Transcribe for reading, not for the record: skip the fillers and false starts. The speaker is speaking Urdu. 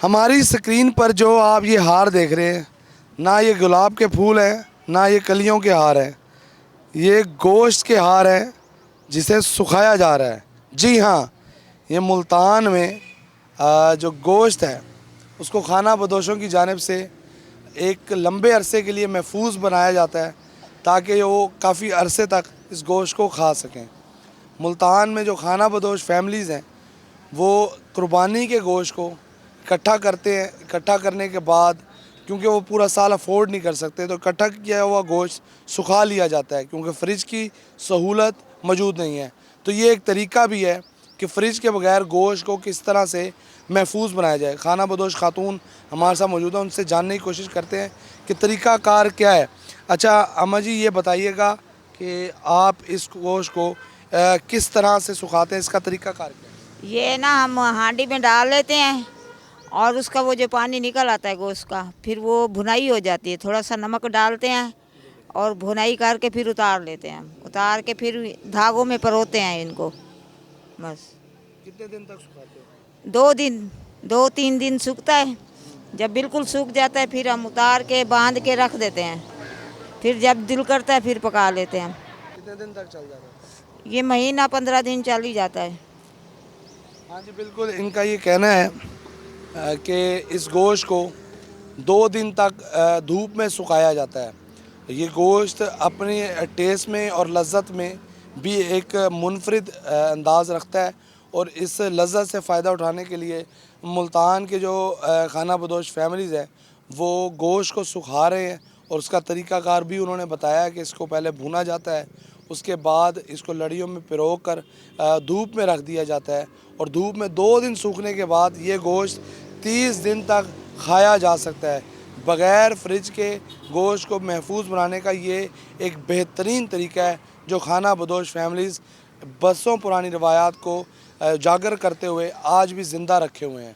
ہماری اسکرین پر جو آپ یہ ہار دیکھ رہے ہیں، نہ یہ گلاب کے پھول ہیں، نہ یہ کلیوں کے ہار ہیں، یہ گوشت کے ہار ہیں جسے سکھایا جا رہا ہے۔ جی ہاں، یہ ملتان میں جو گوشت ہے اس کو خانہ بدوشوں کی جانب سے ایک لمبے عرصے کے لیے محفوظ بنایا جاتا ہے تاکہ وہ کافی عرصے تک اس گوشت کو کھا سکیں۔ ملتان میں جو خانہ بدوش فیملیز ہیں وہ قربانی کے گوشت کو اکٹھا کرتے ہیں۔ اکٹھا کرنے کے بعد کیونکہ وہ پورا سال افورڈ نہیں کر سکتے تو اکٹھا کیا ہوا گوشت سکھا لیا جاتا ہے، کیونکہ فریج کی سہولت موجود نہیں ہے۔ تو یہ ایک طریقہ بھی ہے کہ فریج کے بغیر گوشت کو کس طرح سے محفوظ بنایا جائے۔ خانہ بدوش خاتون ہمارے ساتھ موجود ہیں، ان سے جاننے کی کوشش کرتے ہیں کہ طریقہ کار کیا ہے۔ اچھا اماں جی، یہ بتائیے گا کہ آپ اس گوشت کو کس طرح سے سکھاتے ہیں، اس کا طریقہ کار کیا ہے؟ یہ نا ہم ہانڈی میں ڈال لیتے ہیں اور اس کا وہ جو پانی نکل آتا ہے گوشت کا، پھر وہ بھنائی ہو جاتی ہے۔ تھوڑا سا نمک ڈالتے ہیں اور بھنائی کر کے پھر اتار لیتے ہیں۔ اتار کے پھر دھاگوں میں پروتے ہیں ان کو، بس۔ کتنے دن تک سکھاتے ہیں؟ 2 3 دن سوکھتا ہے۔ جب بالکل سوکھ جاتا ہے پھر ہم اتار کے باندھ کے رکھ دیتے ہیں، پھر جب دل کرتا ہے پھر پکا لیتے ہیں۔ کتنے دن تک چل جاتا ہے؟ یہ مہینہ 15 دن چل ہی جاتا ہے۔ ہاں جی بالکل، ان کا یہ کہنا ہے کہ اس گوشت کو 2 دن تک دھوپ میں سکھایا جاتا ہے۔ یہ گوشت اپنی ٹیسٹ میں اور لذت میں بھی ایک منفرد انداز رکھتا ہے، اور اس لذت سے فائدہ اٹھانے کے لیے ملتان کے جو خانہ بدوش فیملیز ہیں وہ گوشت کو سکھا رہے ہیں، اور اس کا طریقہ کار بھی انہوں نے بتایا کہ اس کو پہلے بھونا جاتا ہے، اس کے بعد اس کو لڑیوں میں پرو کر دھوپ میں رکھ دیا جاتا ہے، اور دھوپ میں 2 دن سوکھنے کے بعد یہ گوشت 30 دن تک کھایا جا سکتا ہے۔ بغیر فریج کے گوشت کو محفوظ بنانے کا یہ ایک بہترین طریقہ ہے جو خانہ بدوش فیملیز برسوں پرانی روایات کو اجاگر کرتے ہوئے آج بھی زندہ رکھے ہوئے ہیں۔